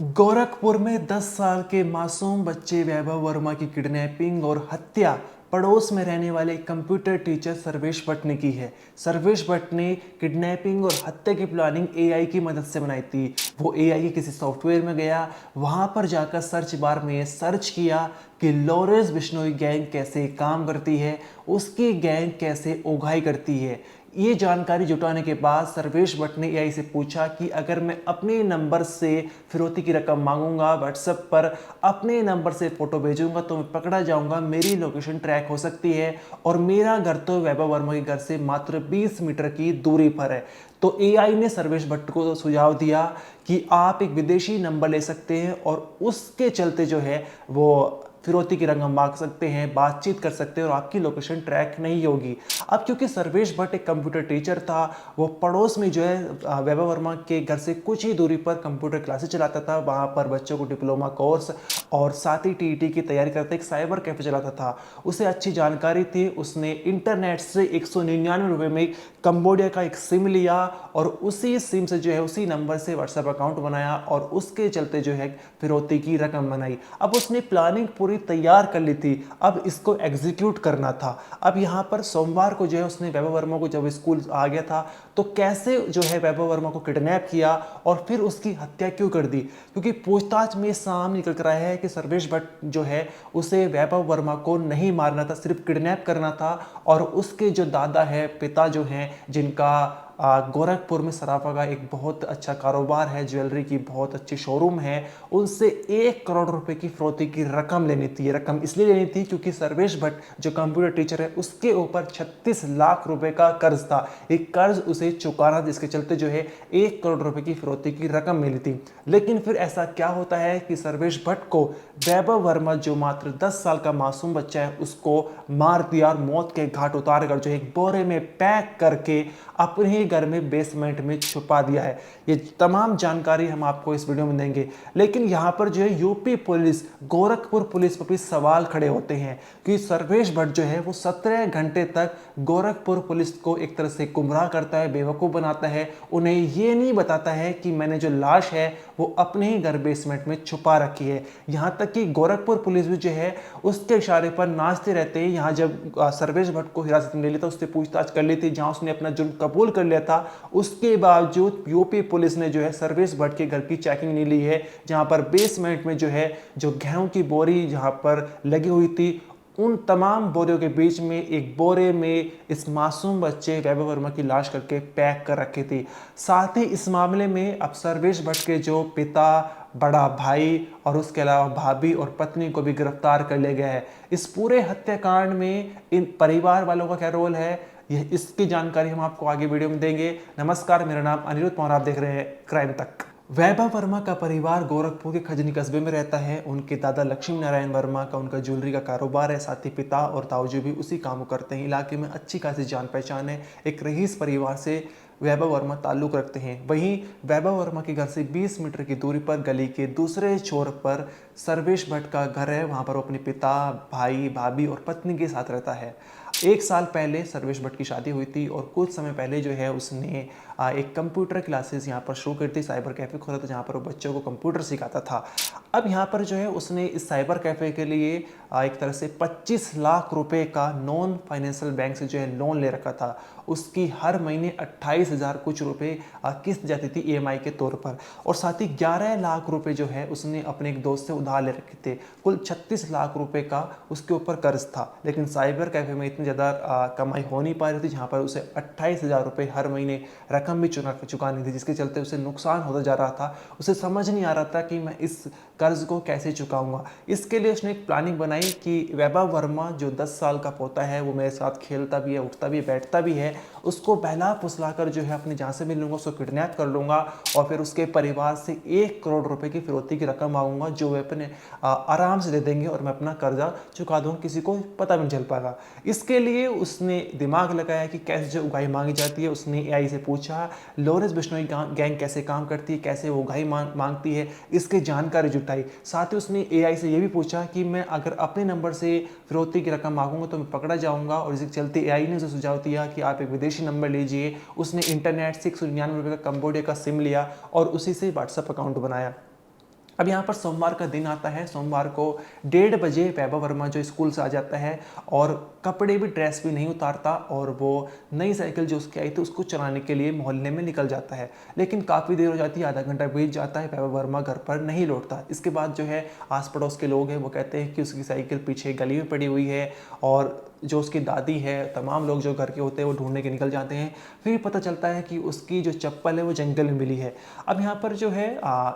गोरखपुर में 10 साल के मासूम बच्चे वैभव वर्मा की किडनैपिंग और हत्या पड़ोस में रहने वाले कंप्यूटर टीचर सर्वेश भट्ट ने की है। सर्वेश भट्ट ने किडनैपिंग और हत्या की प्लानिंग एआई की मदद से बनाई थी। वो एआई के किसी सॉफ्टवेयर में गया, वहां पर जाकर सर्च बार में सर्च किया कि लॉरेंस बिश्नोई गैंग कैसे काम करती है, उसकी गैंग कैसे उगाही करती है। ये जानकारी जुटाने के बाद सर्वेश भट्ट ने एआई से पूछा कि अगर मैं अपने नंबर से फिरौती की रकम मांगूंगा, व्हाट्सएप पर अपने नंबर से फोटो भेजूंगा तो मैं पकड़ा जाऊंगा, मेरी लोकेशन ट्रैक हो सकती है और मेरा घर तो वैभव वर्मा के घर से मात्र 20 मीटर की दूरी पर है। तो एआई ने सर्वेश भट्ट को सुझाव दिया कि आप एक विदेशी नंबर ले सकते हैं और उसके चलते जो है वो फिरौती की रकम मांग सकते हैं, बातचीत कर सकते हैं और आपकी लोकेशन ट्रैक नहीं होगी। अब क्योंकि सर्वेश भट्ट एक कंप्यूटर टीचर था, वो पड़ोस में जो है वैभव वर्मा के घर से कुछ ही दूरी पर कंप्यूटर क्लासेस चलाता था। वहाँ पर बच्चों को डिप्लोमा कोर्स और साथ ही टीईटी की तैयारी करते एक साइबर कैफे चलाता था। उसे अच्छी जानकारी थी। उसने इंटरनेट से 199 रुपये में कंबोडिया का एक सिम लिया और उसी सिम से जो है उसी नंबर से व्हाट्सएप अकाउंट बनाया और उसके चलते जो है फिरौती की रकम बनाई। अब उसने प्लानिंग पूरी तैयार कर ली थी, अब इसको एग्जीक्यूट करना था। अब यहाँ पर सोमवार को जो है उसने वैभव वर्मा को, जब स्कूल आ गया था तो कैसे जो है वैभव वर्मा को किडनैप किया और फिर उसकी हत्या क्यों कर दी, क्योंकि पूछताछ में सामने निकल कर आया है कि सर्वेश भट्ट जो है उसे वैभव वर्मा को नहीं मारना था, सिर्फ किडनैप करना था। और उसके जो दादा है, पिता जो हैं, जिनका गोरखपुर में सराफा का एक बहुत अच्छा कारोबार है, ज्वेलरी की बहुत अच्छी शोरूम है, उनसे 1 करोड़ रुपए की फिरौती की रकम लेनी थी। ये रकम इसलिए लेनी थी क्योंकि सर्वेश भट्ट जो कंप्यूटर टीचर है उसके ऊपर 36 लाख रुपए का कर्ज था। एक कर्ज उसे चुकाना, जिसके चलते जो है 1 करोड़ रुपए की फिरौती की रकम मिली थी। लेकिन फिर ऐसा क्या होता है कि सर्वेश भट्ट को वैभव वर्मा, जो मात्र 10 साल का मासूम बच्चा है, उसको मार दिया और मौत के घाट उतार कर जो एक बोरे में पैक करके अपने ही घर में बेसमेंट में छुपा दिया है। ये तमाम जानकारी हम आपको इस वीडियो में देंगे। लेकिन यहाँ पर जो है यूपी पुलिस, गोरखपुर पुलिस पर भी सवाल खड़े होते हैं कि सर्वेश भट्ट जो है वो 17 घंटे तक गोरखपुर पुलिस को एक तरह से गुमराह करता है, बेवकूफ़ बनाता है। उन्हें ये नहीं बताता है कि मैंने जो लाश है वो अपने ही घर बेसमेंट में छुपा रखी है। यहाँ तक कि गोरखपुर पुलिस भी जो है उसके इशारे पर नाचते रहते हैं। यहाँ जब सर्वेश भट्ट को हिरासत में ले लिया था, उससे पूछताछ कर ली थी, जहाँ उसने अपना जुर्म कबूल कर लिया था, उसके बावजूद यूपी पुलिस ने जो है सर्वेश भट्ट के घर की चेकिंग नहीं ली है। जहां पर बेसमेंट में जो है जो गेहूं की बोरी जहां पर लगी हुई थी, उन तमाम बोरियों के बीच में एक बोरे में इस मासूम बच्चे वैभव वर्मा की लाश करके पैक कर रखी थी। साथ ही इस मामले में अब सर्वेश भट्ट के जो पिता, बड़ा भाई और उसके अलावा भाभी और पत्नी को भी गिरफ्तार कर लिया गया है। इस पूरे हत्याकांड में इन परिवार वालों का क्या रोल है, ये इसकी जानकारी हम आपको आगे वीडियो में देंगे। नमस्कार, मेरा नाम अनिरुद्ध पवार, आप देख रहे हैं क्राइम तक। वैभव वर्मा का परिवार गोरखपुर के खजनी कस्बे में रहता है। उनके दादा लक्ष्मी नारायण वर्मा का उनका ज्वेलरी का कारोबार है। साथ ही पिता और ताऊजी भी उसी काम को करते हैं। इलाके में अच्छी खासी जान पहचान है। एक रईस परिवार से वैभव वर्मा ताल्लुक रखते हैं। वहीं वैभव वर्मा के घर से 20 मीटर की दूरी पर गली के दूसरे छोर पर सर्वेश भट्ट का घर है। वहाँ पर वो अपने पिता, भाई, भाभी और पत्नी के साथ रहता है। 1 साल पहले सर्वेश भट्ट की शादी हुई थी और कुछ समय पहले जो है उसने एक कंप्यूटर क्लासेस यहाँ पर शुरू कर दी, साइबर कैफ़े खोला था जहाँ पर वो बच्चों को कंप्यूटर सिखाता था। अब यहाँ पर जो है उसने इस साइबर कैफ़े के लिए एक तरह से 25 लाख रुपए का नॉन फाइनेंशियल बैंक से जो है लोन ले रखा था। उसकी हर महीने 28,000 कुछ रुपए किस्त जाती थी ईएमआई के तौर पर, और साथ ही 11 लाख रुपए जो है उसने अपने एक दोस्त से उधार ले रखे थे। कुल 36 लाख रुपए का उसके ऊपर कर्ज था। लेकिन साइबर कैफे में इतनी ज़्यादा कमाई हो नहीं पा रही थी, जहाँ पर उसे 28,000 रुपये हर महीने रकम भी चुकानी थी, जिसके चलते उसे नुकसान होता जा रहा था। उसे समझ नहीं आ रहा था कि मैं इस कर्ज को कैसे चुकाऊंगा। इसके लिए उसने एक प्लानिंग बनाई कि वैभव वर्मा जो 10 साल का पोता है, वो मेरे साथ खेलता भी है, उठता भी है, बैठता भी है, उसको बहला फुसला कर जो है अपनी जान से मिल लूंगा, उसको किडनैप कर लूंगा और फिर उसके परिवार से 1 करोड़ रुपए की फिरौती की रकम मांगूंगा, जो वे अपने आराम से दे देंगे और मैं अपना कर्जा चुका दूंगा, किसी को पता भी नहीं चल पाएगा। इसके लिए उसने दिमाग लगाया कि कैसे जो उगाही मांगी जाती है। उसने एआई से पूछा लॉरेंस बिश्नोई गैंग कैसे काम करती है, कैसे वो उगाही मांगती है, इसकी जानकारी जुटाई। साथ ही उसने एआई से ये भी पूछा कि मैं अगर अपने नंबर से फिरौती की रकम मांगूंगा तो मैं पकड़ा जाऊंगा, और इसके चलते एआई ने उसे सुझाव दिया कि आप एक विदेशी नंबर लीजिए। उसने इंटरनेट से 199 रुपये का कंबोडिया का सिम लिया और उसी से व्हाट्सएप अकाउंट बनाया। अब यहाँ पर सोमवार का दिन आता है। सोमवार को 1:30 बजे वैभव वर्मा जो स्कूल से आ जाता है और कपड़े भी, ड्रेस भी नहीं उतारता और वो नई साइकिल जो उसकी आई थी उसको चलाने के लिए मोहल्ले में निकल जाता है। लेकिन काफ़ी देर हो जाती है, आधा घंटा बीत जाता है, वैभव वर्मा घर पर नहीं लौटता। इसके बाद जो है आस पड़ोस के लोग हैं वो कहते हैं कि उसकी साइकिल पीछे गली में पड़ी हुई है और जो उसकी दादी है, तमाम लोग जो घर के होते हैं वो ढूंढने के निकल जाते हैं। फिर पता चलता है कि उसकी जो चप्पल है वो जंगल में मिली है। अब यहाँ पर जो है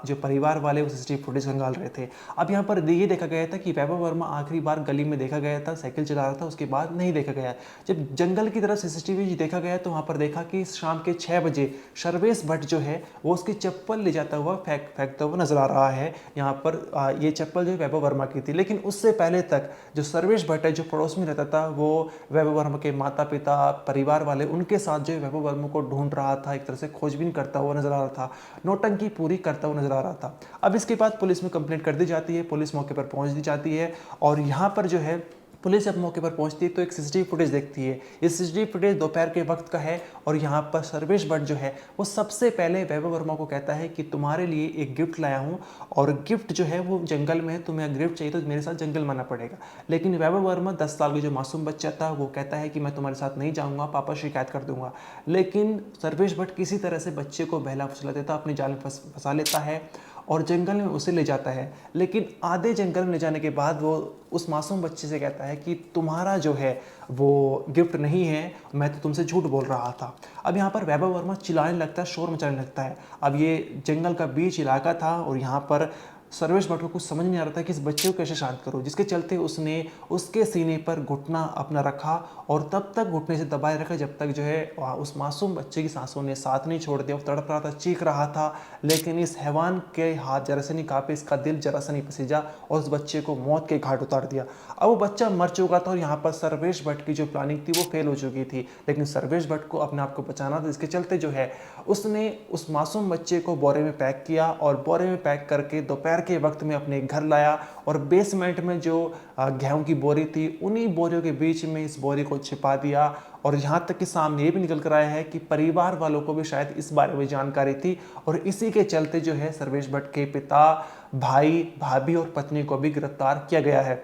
जो परिवार वाले वो सीसीटीवी फुटेज खंगाल रहे थे। अब यहाँ पर ये देखा गया था कि वैभव वर्मा आखिरी बार गली में देखा गया था, साइकिल चला रहा था, उसके बाद नहीं देखा गया। जब जंगल की तरफ सीसीटीवी देखा गया तो वहाँ पर देखा कि शाम के 6 बजे सर्वेश भट्ट जो है वो उसकी चप्पल ले जाता हुआ फेंकता हुआ नजर आ रहा है। यहाँ पर ये चप्पल जो वैभव वर्मा की थी। लेकिन उससे पहले तक जो सर्वेश भट्ट है जो पड़ोस में रहता था वो वैभव वर्मा के माता पिता, परिवार वाले, उनके साथ जो वैभव वर्मा को ढूंढ रहा था, एक तरह से खोजबीन करता हुआ नजर आ रहा था, नौटंकी पूरी करता हुआ नजर आ रहा था। अब इसके बाद पुलिस में कंप्लेंट कर दी जाती है, पुलिस मौके पर पहुंच दी जाती है और यहाँ पर जो है पुलिस जब मौके पर पहुंचती है तो एक सीसीटीवी फुटेज देखती है। ये सीसीटीवी फुटेज दोपहर के वक्त का है और यहाँ पर सर्वेश भट्ट जो है वो सबसे पहले वैभव वर्मा को कहता है कि तुम्हारे लिए एक गिफ्ट लाया हूँ और गिफ्ट जो है वो जंगल में है, तुम्हें गिफ्ट चाहिए तो मेरे साथ जंगल में आना पड़ेगा। लेकिन वैभव वर्मा 10 साल का जो मासूम बच्चा था वो कहता है कि मैं तुम्हारे साथ नहीं जाऊँगा, पापा शिकायत कर दूंगा। लेकिन सर्वेश भट्ट किसी तरह से बच्चे को बहला फुसला देता, अपनी जाल में फंसा लेता है और जंगल में उसे ले जाता है। लेकिन आधे जंगल में ले जाने के बाद वो उस मासूम बच्चे से कहता है कि तुम्हारा जो है वो गिफ्ट नहीं है, मैं तो तुमसे झूठ बोल रहा था। अब यहाँ पर वैभव वर्मा चिल्लाने लगता है, शोर मचाने लगता है। अब ये जंगल का बीच इलाका था और यहाँ पर सर्वेश भट्ट को कुछ समझ नहीं आ रहा था कि इस बच्चे को कैसे शांत करो, जिसके चलते उसने उसके सीने पर घुटना अपना रखा और तब तक घुटने से दबाए रखा जब तक जो है उस मासूम बच्चे की सांसों ने साथ नहीं छोड़ दिया। वो तड़प रहा था, चीख रहा था, लेकिन इस हैवान के हाथ जरा से नहीं कांपे, इसका दिल जरा सा नहीं पसीजा और उस बच्चे को मौत के घाट उतार दिया। अब वो बच्चा मर चुका था और यहाँ पर सर्वेश भट्ट की जो प्लानिंग थी वो फेल हो चुकी थी। लेकिन सर्वेश भट्ट को अपने आप को बचाना था, इसके चलते जो है उसने उस मासूम बच्चे को बोरे में पैक किया और बोरे में पैक करके दोपहर के वक्त में अपने घर लाया और बेसमेंट में जो गेहूं की बोरी थी उन्हीं बोरियों के बीच में इस बोरी को छिपा दिया। और यहाँ तक कि सामने ये भी निकल कर आया है कि परिवार वालों को भी शायद इस बारे में जानकारी थी और इसी के चलते जो है सर्वेश भट्ट के पिता, भाई, भाभी और पत्नी को भी गिरफ्तार किया गया है।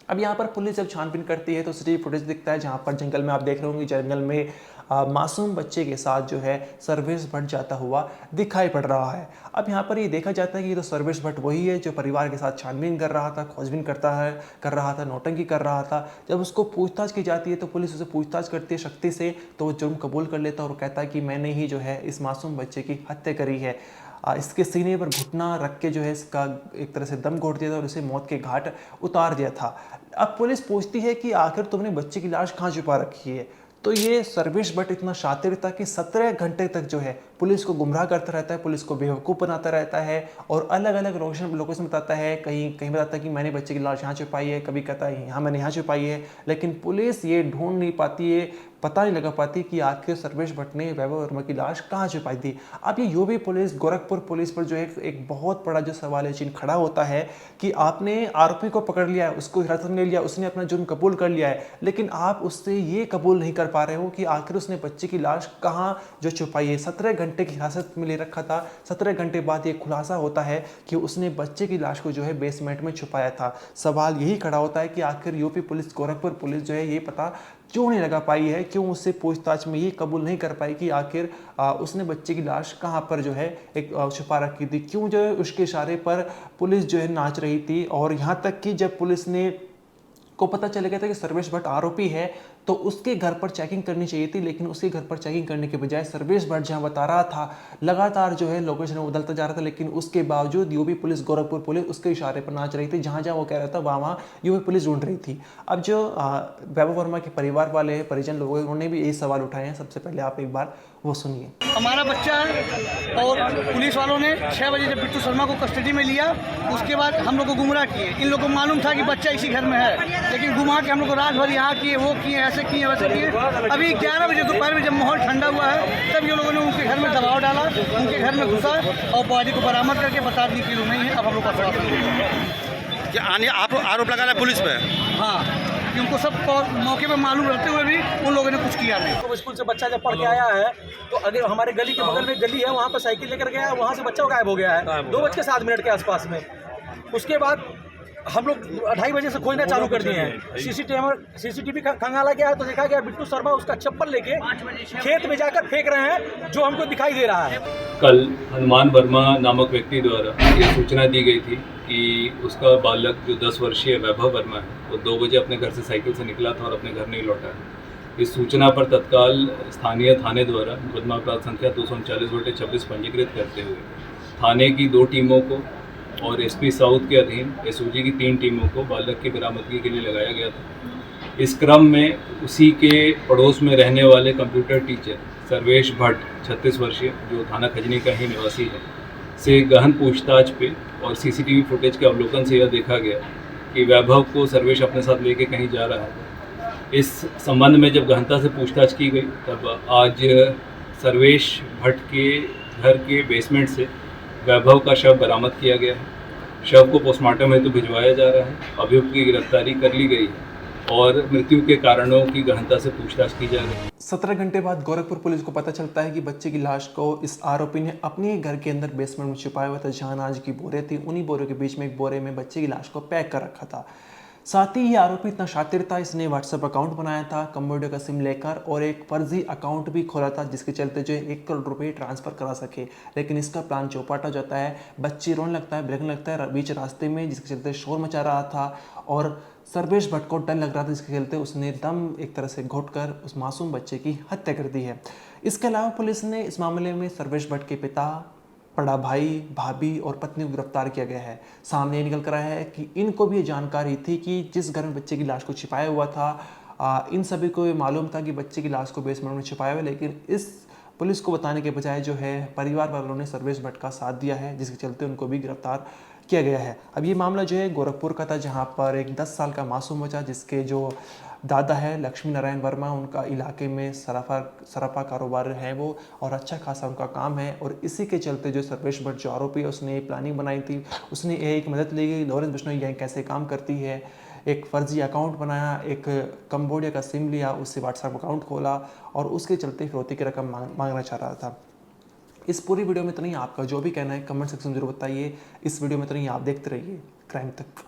अब यहाँ पर पुलिस जब छानबीन करती है तो सीसीटीवी फुटेज दिखता है जहाँ पर जंगल में आप देख रहे होंगे, जंगल में मासूम बच्चे के साथ जो है सर्वेश भट्ट जाता हुआ दिखाई पड़ रहा है। अब यहाँ पर ये देखा जाता है कि ये तो सर्वेश भट्ट वही है जो परिवार के साथ छानबीन कर रहा था, खोजबीन कर रहा था, नौटंकी कर रहा था। जब उसको पूछताछ की जाती है तो पुलिस उसे पूछताछ करती है शक्ति से, तो वो जुर्म कबूल कर लेता है और कहता है कि मैंने ही जो है इस मासूम बच्चे की हत्या करी है। इसके सीने पर घुटना रख के जो है इसका एक तरह से दम घोट दिया था और इसे मौत के घाट उतार दिया था। अब पुलिस पूछती है कि आखिर तुमने बच्चे की लाश कहाँ छुपा रखी है, तो ये सर्वेश भट्ट इतना शातिर था कि 17 घंटे तक जो है पुलिस को गुमराह करता रहता है, पुलिस को बेवकूफ़ बनाता रहता है और अलग अलग लोकेशन बताता है। कहीं बताता है कि मैंने बच्चे की लाश यहाँ छुपाई है, कभी कहता है यहाँ मैंने यहाँ छुपाई है। लेकिन पुलिस ये ढूंढ नहीं पाती है, पता नहीं लगा पाती कि आखिर सर्वेश भट्ट ने वैभव वर्मा की लाश कहाँ छुपाई थी। अब ये यूपी पुलिस, गोरखपुर पुलिस पर जो है एक बहुत बड़ा जो सवाल चिन्ह खड़ा होता है कि आपने आरोपी को पकड़ लिया है, उसको हिरासत में ले लिया, उसने अपना जुर्म कबूल कर लिया है, लेकिन आप उससे ये कबूल नहीं कर पा रहे हो कि आखिर उसने बच्चे की लाश कहाँ जो छुपाई है। 17 घंटे की हिरासत में ले रखा था, 17 घंटे बाद ये खुलासा होता है कि उसने बच्चे की लाश को जो है बेसमेंट में छुपाया था। सवाल यही खड़ा होता है कि आखिर यूपी पुलिस, गोरखपुर पुलिस जो है ये पता क्यों नहीं लगा पाई है, क्यों उससे पूछताछ में ये कबूल नहीं कर पाई कि आखिर उसने बच्चे की लाश कहाँ पर जो है एक छुपा रखी थी, क्यों जो है उसके इशारे पर पुलिस जो है नाच रही थी। और यहाँ तक कि जब पुलिस ने को पता चल गया था कि सर्वेश भट्ट आरोपी है तो उसके घर पर चेकिंग करनी चाहिए थी, लेकिन उसके घर पर चेकिंग करने के बजाय सर्वेश भट्ट जहां बता रहा था लगातार जो है लोकेशन बदलता जा रहा था। लेकिन उसके बावजूद यूपी पुलिस, गोरखपुर पुलिस उसके इशारे पर नाच रही थी, जहां जहां वो कह रहा था वहां यूपी पुलिस ढूंढ रही थी। अब जो वैभव वर्मा के परिवार वाले, परिजन लोग, उन्होंने भी यही सवाल उठाए हैं। सबसे पहले आप एक बार वो सुनिए। हमारा बच्चा है और पुलिस वालों ने 6 बजे जब बिट्टू शर्मा को कस्टडी में लिया उसके बाद हम लोग को गुमराह किए। इन लोगों को मालूम था कि बच्चा इसी घर में है, लेकिन घुमा के हम लोग को रात भर यहाँ किए, वो किए, ऐसे किए, वैसे किए। अभी 11 बजे दोपहर में जब माहौल ठंडा हुआ है तब ये लोगों ने उनके घर में दबाव डाला, उनके घर में घुसा और बॉडी को बरामद करके बता दी कि लोग नहीं है। अब हम लोग का क्या आरोप लगा रहा है पुलिस पे? हाँ, कि उनको सब मौके पर मालूम रहते हुए भी उन लोगों ने कुछ किया नहीं। तो स्कूल से बच्चा जब पढ़ के आया है तो अगर हमारे गली के बगल में गली है वहाँ पर साइकिल लेकर गया है, वहाँ से बच्चा गायब हो गया है 2:07 के आसपास में। उसके बाद हम लोग 2:30 बजे से खोजना चालू कर दिए हैं। सीसीटीवी खंगाला गया है तो देखा गया बिट्टू शर्मा उसका चप्पल लेके खेत में जाकर फेंक रहे हैं, जो हमको दिखाई दे रहा है। कल हनुमान वर्मा नामक व्यक्ति द्वारा ये सूचना दी गई थी कि उसका बालक जो 10 वर्षीय वैभव वर्मा है वो 2 बजे अपने घर से साइकिल से निकला था और अपने घर नहीं लौटा है। इस सूचना पर तत्काल स्थानीय थाने द्वारा मुकदमा अपराध संख्या 239/26 पंजीकृत करते हुए थाने की 2 टीमों को और एसपी साउथ के अधीन एसओजी की 3 टीमों को बालक की बरामदगी के लिए लगाया गया था। इस क्रम में उसी के पड़ोस में रहने वाले कंप्यूटर टीचर सर्वेश भट्ट 36 वर्षीय जो थाना खजनी का ही निवासी है से गहन पूछताछ पे और सीसीटीवी फुटेज के अवलोकन से यह देखा गया कि वैभव को सर्वेश अपने साथ लेके कहीं जा रहा है। इस संबंध में जब गहनता से पूछताछ की गई तब आज सर्वेश भट्ट के घर के बेसमेंट से वैभव का शव बरामद किया गया है। शव को पोस्टमार्टम हेतु भिजवाया जा रहा है। अभियुक्त की गिरफ्तारी कर ली गई है और मृत्यु के कारणों की गहनता से पूछताछ की जा रही है। 17 घंटे बाद गोरखपुर पुलिस को पता चलता है कि बच्चे की लाश को इस आरोपी ने अपने ही घर के अंदर बेसमेंट में छुपाया हुआ था, जहां अनाज की बोरे थी। उन्हीं बोरों के बीच में एक बोरे में बच्चे की लाश को पैक कर रखा था। साथ ही ये आरोपी इतना शातिर था, इसने व्हाट्सएप अकाउंट बनाया था कंप्यूटर का सिम लेकर और एक फर्जी अकाउंट भी खोला था, जिसके चलते जो 1 करोड़ रुपए ट्रांसफर करा सके। लेकिन इसका प्लान चौपट हो जाता है। बच्ची रोने लगता है, ब्रेकने लगता है बीच रास्ते में, जिसके चलते शोर मचा रहा था और सर्वेश भट्ट को डर लग रहा था, जिसके चलते उसने दम एक तरह से घोटकर उस मासूम बच्चे की हत्या कर दी है। इसके अलावा पुलिस ने इस मामले में सर्वेश भट्ट के पिता, बड़ा भाई, भाभी और पत्नी को गिरफ्तार किया गया है। सामने निकल कर आया है कि इनको भी ये जानकारी थी कि जिस घर में बच्चे की लाश को छिपाया हुआ था, इन सभी को ये मालूम था कि बच्चे की लाश को बेसमेंट में छिपाया हुआ है। लेकिन इस पुलिस को बताने के बजाय जो है परिवार वालों ने सर्वेश भट्ट का साथ दिया है, जिसके चलते उनको भी गिरफ्तार किया गया है। अब ये मामला जो है गोरखपुर का था, जहाँ पर एक 10 साल का मासूम बचा, जिसके जो दादा है लक्ष्मी नारायण वर्मा, उनका इलाके में सराफा कारोबार है वो, और अच्छा खासा उनका काम है। और इसी के चलते जो सर्वेश भट्ट जो आरोपी है उसने प्लानिंग बनाई थी, उसने एक मदद ली गई लॉरेंस बिश्नोई गैंग कैसे काम करती है। एक फर्जी अकाउंट बनाया, एक कंबोडिया का सिम लिया, उससे व्हाट्सएप अकाउंट खोला और उसके चलते फिरौती की रकम मांगना चाह रहा था। इस पूरी वीडियो में तो नहीं, आपका जो भी कहना है कमेंट सेक्शन में जरूर बताइए। इस वीडियो में तो नहीं, आप देखते रहिए क्राइम तक।